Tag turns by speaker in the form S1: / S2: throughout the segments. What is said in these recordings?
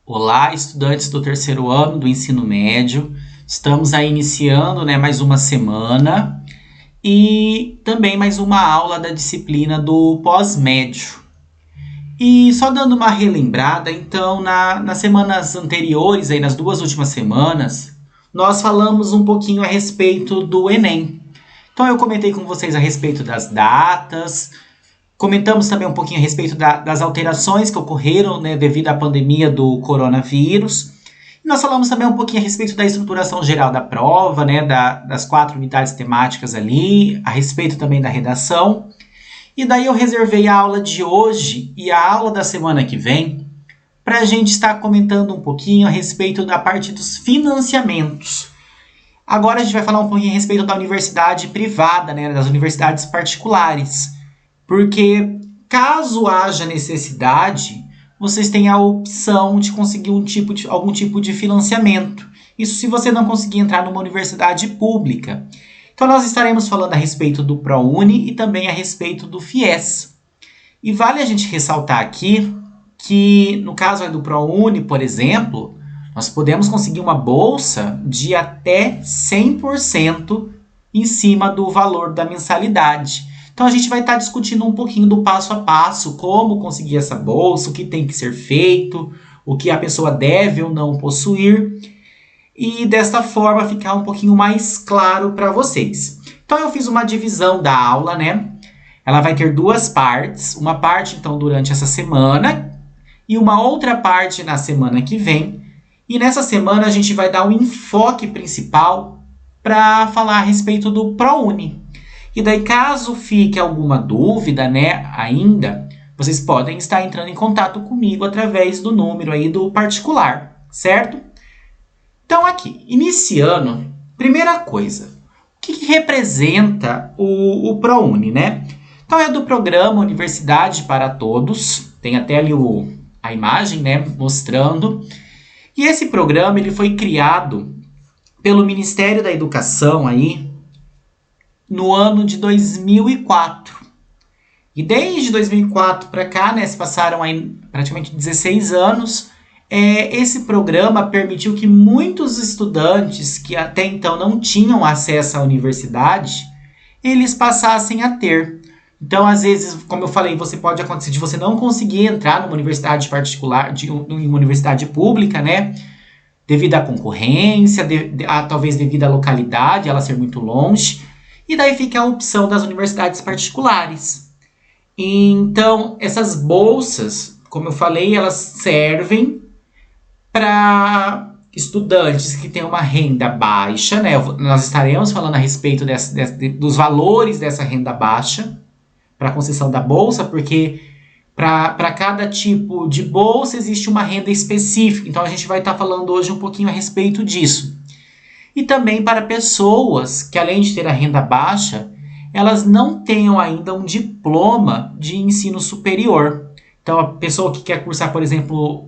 S1: Olá, estudantes do terceiro ano do ensino médio. Estamos aí iniciando, mais uma semana e também mais uma aula da disciplina do pós-médio. E só dando uma relembrada, então, nas semanas anteriores, aí nas duas últimas semanas, nós falamos um pouquinho a respeito do Enem. Então eu comentei com vocês a respeito das datas, comentamos também um pouquinho a respeito das alterações que ocorreram, devido à pandemia do coronavírus. E nós falamos também um pouquinho a respeito da estruturação geral da prova, das 4 unidades temáticas ali, a respeito também da redação. E daí eu reservei a aula de hoje e a aula da semana que vem para a gente estar comentando um pouquinho a respeito da parte dos financiamentos. Agora a gente vai falar um pouquinho a respeito da universidade privada, das universidades particulares. Porque caso haja necessidade, vocês têm a opção de conseguir algum tipo de financiamento. Isso se você não conseguir entrar numa universidade pública. Então nós estaremos falando a respeito do ProUni e também a respeito do FIES. E vale a gente ressaltar aqui que no caso do ProUni, por exemplo, nós podemos conseguir uma bolsa de até 100% em cima do valor da mensalidade. Então a gente vai estar discutindo um pouquinho do passo a passo, como conseguir essa bolsa, o que tem que ser feito, o que a pessoa deve ou não possuir, e desta forma ficar um pouquinho mais claro para vocês. Então eu fiz uma divisão da aula, Ela vai ter duas partes, uma parte então durante essa semana e uma outra parte na semana que vem. E nessa semana a gente vai dar o enfoque principal para falar a respeito do ProUni. E daí, caso fique alguma dúvida, ainda, vocês podem estar entrando em contato comigo através do número aí do particular, certo? Então, aqui, iniciando, primeira coisa, o que representa o ProUni, Então, é do programa Universidade para Todos, tem até ali a imagem, mostrando. E esse programa, ele foi criado pelo Ministério da Educação aí, no ano de 2004. E desde 2004 para cá, se passaram aí praticamente 16 anos, esse programa permitiu que muitos estudantes que até então não tinham acesso à universidade, eles passassem a ter. Então, às vezes, como eu falei, pode acontecer de você não conseguir entrar numa universidade particular, em uma universidade pública, devido à concorrência, talvez devido à localidade, ela ser muito longe. E daí fica a opção das universidades particulares. Então, essas bolsas, como eu falei, elas servem para estudantes que têm uma renda baixa, Nós estaremos falando a respeito dos valores dessa renda baixa para a concessão da bolsa, porque para cada tipo de bolsa existe uma renda específica. Então, a gente vai estar falando hoje um pouquinho a respeito disso. E também para pessoas que, além de ter a renda baixa, elas não tenham ainda um diploma de ensino superior. Então, a pessoa que quer cursar, por exemplo,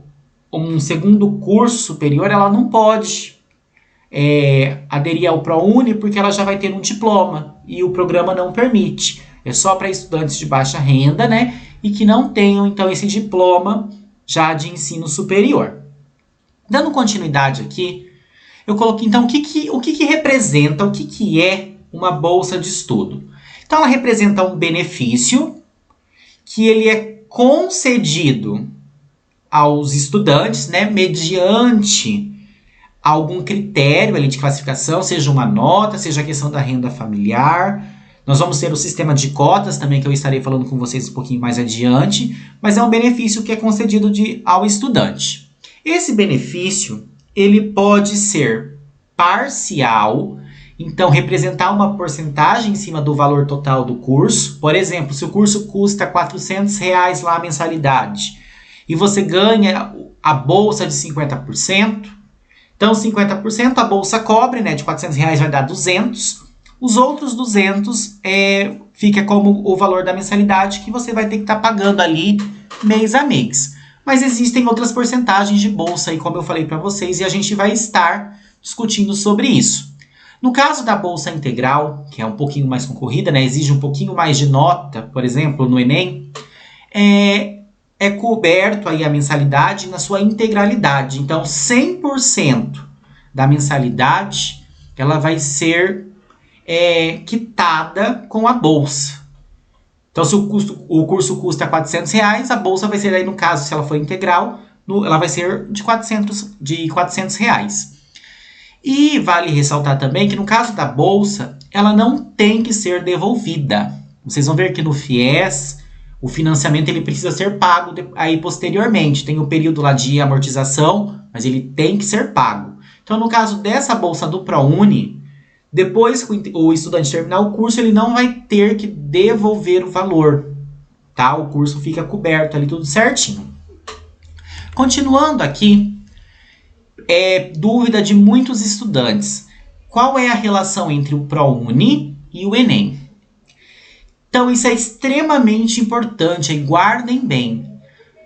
S1: um segundo curso superior, ela não pode aderir ao ProUni porque ela já vai ter um diploma e o programa não permite. É só para estudantes de baixa renda, e que não tenham, então, esse diploma já de ensino superior. Dando continuidade aqui, eu coloquei, então, o que representa, o que é uma bolsa de estudo? Então, ela representa um benefício que ele é concedido aos estudantes, mediante algum critério ali de classificação, seja uma nota, seja a questão da renda familiar. Nós vamos ter o sistema de cotas também, que eu estarei falando com vocês um pouquinho mais adiante, mas é um benefício que é concedido ao estudante. Esse benefício, ele pode ser parcial, então representar uma porcentagem em cima do valor total do curso. Por exemplo, se o curso custa R$400 lá a mensalidade e você ganha a bolsa de 50%, então 50% a bolsa cobre, de R$400 vai dar 200. Os outros 200 fica como o valor da mensalidade que você vai ter que estar pagando ali mês a mês. Mas existem outras porcentagens de bolsa aí, como eu falei para vocês, e a gente vai estar discutindo sobre isso. No caso da bolsa integral, que é um pouquinho mais concorrida, exige um pouquinho mais de nota, por exemplo, no Enem, é coberto aí a mensalidade na sua integralidade. Então, 100% da mensalidade, ela vai ser quitada com a bolsa. Então, se o curso custa R$ 400, a bolsa vai ser, aí no caso, se ela for integral, ela vai ser de R$ 400. E vale ressaltar também que no caso da bolsa, ela não tem que ser devolvida. Vocês vão ver que no FIES, o financiamento ele precisa ser pago aí posteriormente. Tem o período lá de amortização, mas ele tem que ser pago. Então, no caso dessa bolsa do ProUni, depois que o estudante terminar o curso, ele não vai ter que devolver o valor, tá? O curso fica coberto ali, tudo certinho. Continuando aqui, dúvida de muitos estudantes. Qual é a relação entre o ProUni e o Enem? Então, isso é extremamente importante, e guardem bem.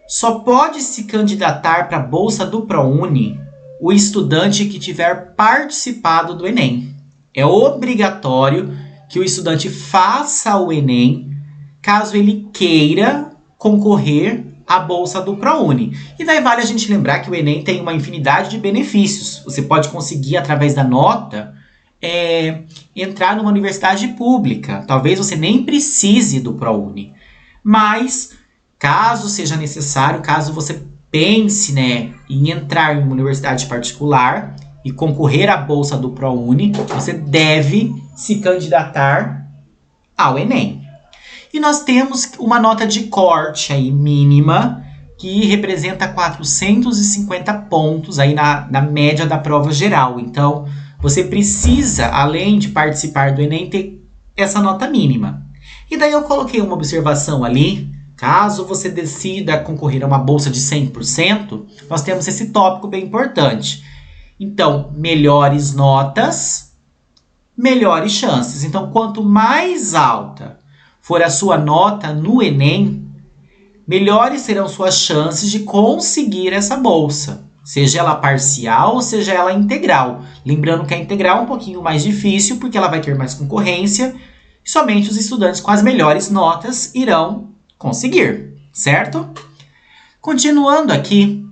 S1: Só pode se candidatar para a bolsa do ProUni o estudante que tiver participado do Enem. É obrigatório que o estudante faça o Enem, caso ele queira concorrer à bolsa do ProUni. E daí vale a gente lembrar que o Enem tem uma infinidade de benefícios. Você pode conseguir, através da nota, entrar numa universidade pública. Talvez você nem precise do ProUni. Mas, caso seja necessário, caso você pense, em entrar em uma universidade particular e concorrer à bolsa do ProUni, você deve se candidatar ao Enem. E nós temos uma nota de corte aí mínima, que representa 450 pontos aí na média da prova geral. Então, você precisa, além de participar do Enem, ter essa nota mínima. E daí eu coloquei uma observação ali. Caso você decida concorrer a uma bolsa de 100%, nós temos esse tópico bem importante. Então, melhores notas, melhores chances. Então, quanto mais alta for a sua nota no Enem, melhores serão suas chances de conseguir essa bolsa. Seja ela parcial ou seja ela integral. Lembrando que a integral é um pouquinho mais difícil, porque ela vai ter mais concorrência. E somente os estudantes com as melhores notas irão conseguir, certo? Continuando aqui,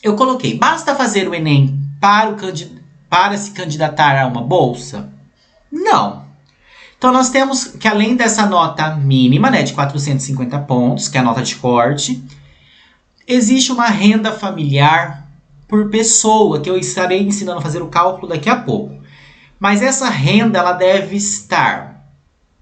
S1: eu coloquei, basta fazer o Enem para se candidatar a uma bolsa? Não. Então, nós temos que, além dessa nota mínima, de 450 pontos, que é a nota de corte, existe uma renda familiar por pessoa, que eu estarei ensinando a fazer o cálculo daqui a pouco. Mas essa renda, ela deve estar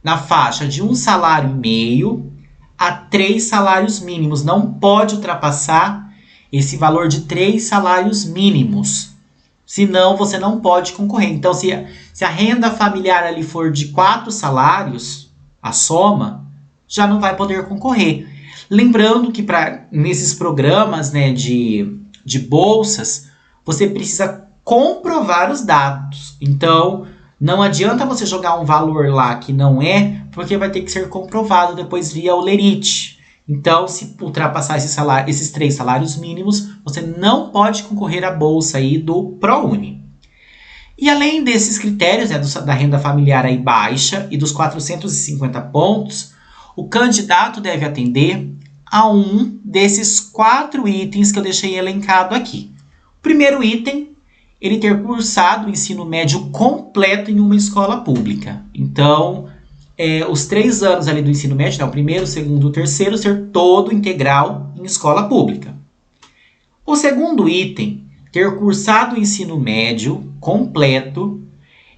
S1: na faixa de 1,5 salário a 3 salários mínimos. Não pode ultrapassar esse valor de 3 salários mínimos. Senão, você não pode concorrer. Então, se a renda familiar ali for de 4 salários, a soma, já não vai poder concorrer. Lembrando que nesses programas de bolsas, você precisa comprovar os dados. Então, não adianta você jogar um valor lá que não é, porque vai ter que ser comprovado depois via o LERIT. Então, se ultrapassar esses 3 salários mínimos, você não pode concorrer à bolsa aí do ProUni. E além desses critérios, da renda familiar aí baixa e dos 450 pontos, o candidato deve atender a um desses 4 itens que eu deixei elencado aqui. O primeiro item, ele ter cursado o ensino médio completo em uma escola pública. Então, os 3 anos ali do ensino médio, o primeiro, o segundo, o terceiro, ser todo integral em escola pública. O segundo item, ter cursado o ensino médio completo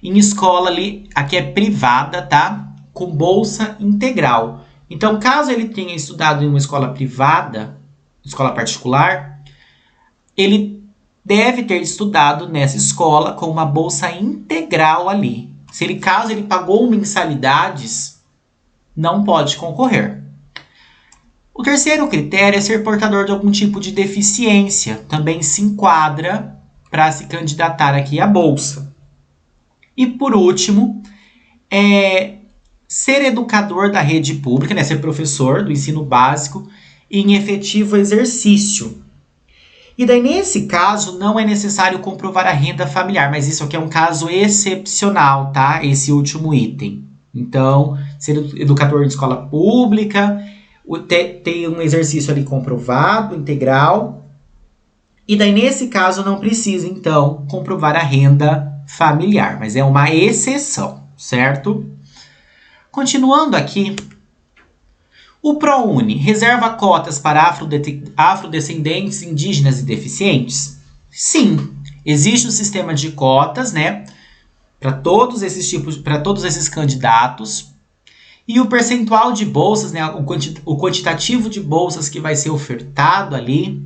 S1: em escola ali, aqui é privada, tá? Com bolsa integral. Então, caso ele tenha estudado em uma escola privada, escola particular, ele deve ter estudado nessa escola com uma bolsa integral ali. Caso ele pagou mensalidades, não pode concorrer. O terceiro critério é ser portador de algum tipo de deficiência. Também se enquadra para se candidatar aqui à bolsa. E por último, ser educador da rede pública, ser professor do ensino básico em efetivo exercício. E daí, nesse caso, não é necessário comprovar a renda familiar, mas isso aqui é um caso excepcional, tá? Esse último item. Então, ser educador de escola pública, Tem um exercício ali comprovado, integral. E daí, nesse caso, não precisa, então, comprovar a renda familiar, mas é uma exceção, certo? Continuando aqui, o ProUni reserva cotas para afrodescendentes, indígenas e deficientes? Sim, existe um sistema de cotas, né, para todos esses candidatos. E o percentual de bolsas, né, o quantitativo de bolsas que vai ser ofertado ali,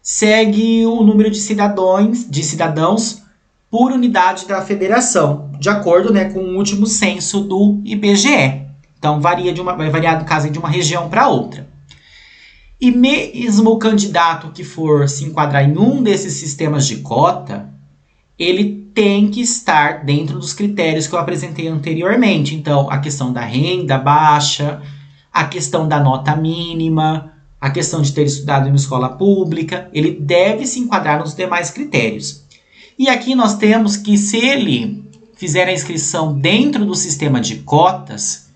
S1: segue o número de cidadãos por unidade da federação, de acordo, né, com o último censo do IBGE. Então, vai variar do caso de uma região para outra. E mesmo o candidato que for se enquadrar em um desses sistemas de cota, ele tem que estar dentro dos critérios que eu apresentei anteriormente. Então, a questão da renda baixa, a questão da nota mínima, a questão de ter estudado em uma escola pública, ele deve se enquadrar nos demais critérios. E aqui nós temos que, se ele fizer a inscrição dentro do sistema de cotas,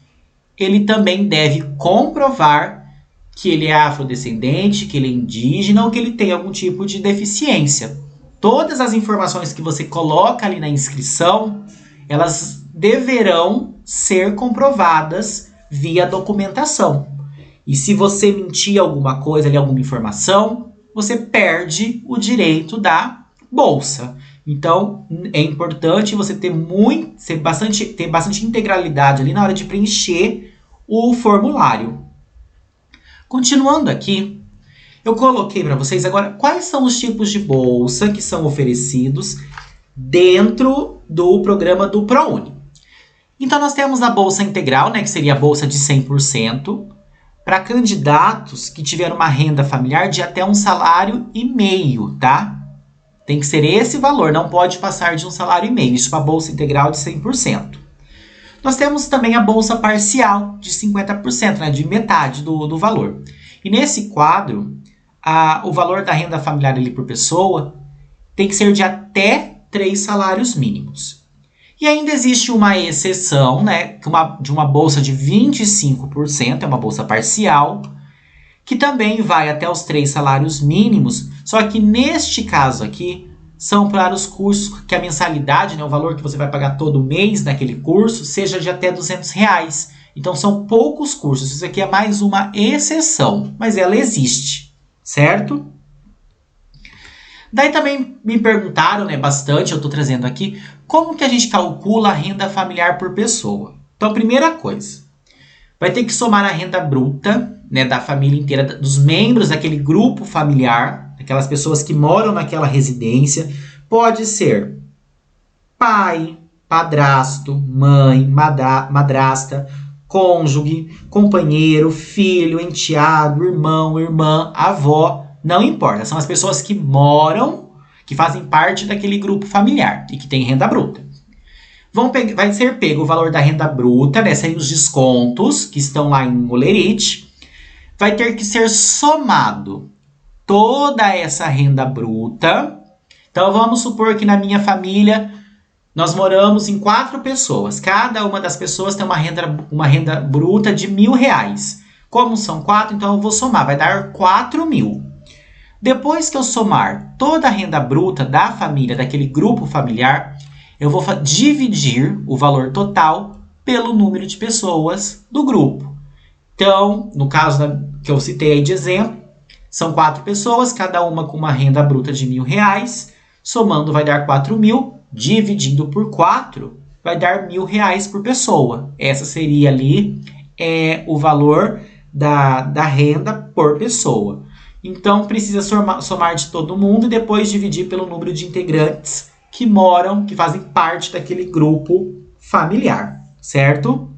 S1: ele também deve comprovar que ele é afrodescendente, que ele é indígena ou que ele tem algum tipo de deficiência. Todas as informações que você coloca ali na inscrição, elas deverão ser comprovadas via documentação. E se você mentir alguma coisa ali, alguma informação, você perde o direito da bolsa. Então, é importante você ter bastante integralidade ali na hora de preencher o formulário. Continuando aqui, eu coloquei para vocês agora quais são os tipos de bolsa que são oferecidos dentro do programa do ProUni. Então, nós temos a bolsa integral, né, que seria a bolsa de 100%, para candidatos que tiveram uma renda familiar de até 1,5 salário, tá? Tem que ser esse valor, não pode passar de 1,5 salário. Isso para a bolsa integral de 100%. Nós temos também a bolsa parcial de 50%, né, de metade do valor. E nesse quadro, o valor da renda familiar ali por pessoa tem que ser de até 3 salários mínimos. E ainda existe uma exceção, né, de uma bolsa de 25%, é uma bolsa parcial, que também vai até os 3 salários mínimos, só que neste caso aqui, são para os cursos que a mensalidade, né, o valor que você vai pagar todo mês naquele curso, seja de até R$200. Então, são poucos cursos. Isso aqui é mais uma exceção, mas ela existe, certo? Daí também me perguntaram, né, bastante, eu estou trazendo aqui, como que a gente calcula a renda familiar por pessoa? Então, primeira coisa, vai ter que somar a renda bruta, né, da família inteira, dos membros daquele grupo familiar, aquelas pessoas que moram naquela residência. Pode ser pai, padrasto, mãe, madrasta, cônjuge, companheiro, filho, enteado, irmão, irmã, avó, não importa. São as pessoas que moram, que fazem parte daquele grupo familiar e que tem renda bruta. Vai ser pego o valor da renda bruta, né, sem os descontos que estão lá em Olerite. Vai ter que ser somado toda essa renda bruta. Então, vamos supor que na minha família nós moramos em 4 pessoas. Cada uma das pessoas tem uma renda bruta de R$1.000. Como são 4, então eu vou somar. Vai dar 4.000. Depois que eu somar toda a renda bruta da família, daquele grupo familiar, eu vou dividir o valor total pelo número de pessoas do grupo. Então, no caso que eu citei aí de exemplo, são 4 pessoas, cada uma com uma renda bruta de R$1.000. Somando vai dar 4.000, dividindo por 4, vai dar R$1.000 por pessoa. Essa seria ali o valor da renda por pessoa. Então, precisa somar de todo mundo e depois dividir pelo número de integrantes que fazem parte daquele grupo familiar, certo?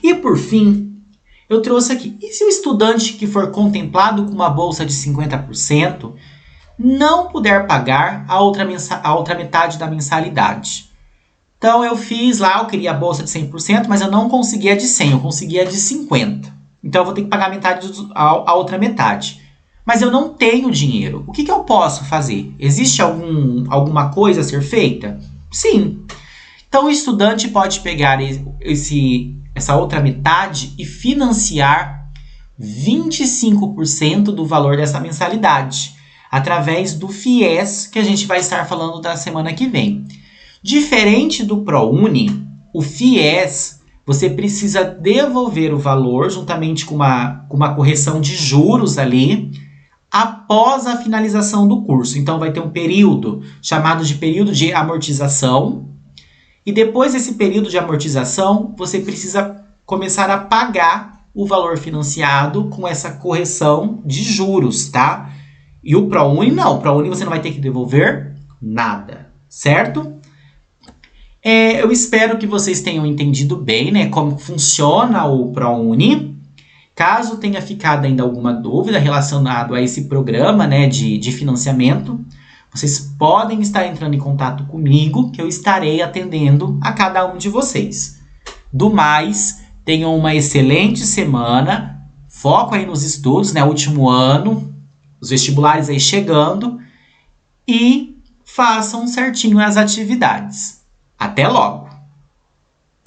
S1: E por fim, eu trouxe aqui, e se o estudante que for contemplado com uma bolsa de 50% não puder pagar a outra metade da mensalidade? Então, eu queria a bolsa de 100%, mas eu não conseguia de 100, eu conseguia de 50%. Então, eu vou ter que pagar a outra metade. Mas eu não tenho dinheiro. O que eu posso fazer? Existe alguma coisa a ser feita? Sim. Então, o estudante pode pegar essa outra metade e financiar 25% do valor dessa mensalidade, através do FIES, que a gente vai estar falando da semana que vem. Diferente do ProUni, o FIES, você precisa devolver o valor juntamente com uma correção de juros ali, após a finalização do curso. Então, vai ter um período chamado de período de amortização, e depois desse período de amortização, você precisa começar a pagar o valor financiado com essa correção de juros, tá? E o ProUni não. O ProUni você não vai ter que devolver nada, certo? Eu espero que vocês tenham entendido bem, né, como funciona o ProUni. Caso tenha ficado ainda alguma dúvida relacionada a esse programa, né, de financiamento, vocês podem estar entrando em contato comigo, que eu estarei atendendo a cada um de vocês. Do mais, tenham uma excelente semana, foco aí nos estudos, né, último ano, os vestibulares aí chegando, e façam certinho as atividades. Até logo!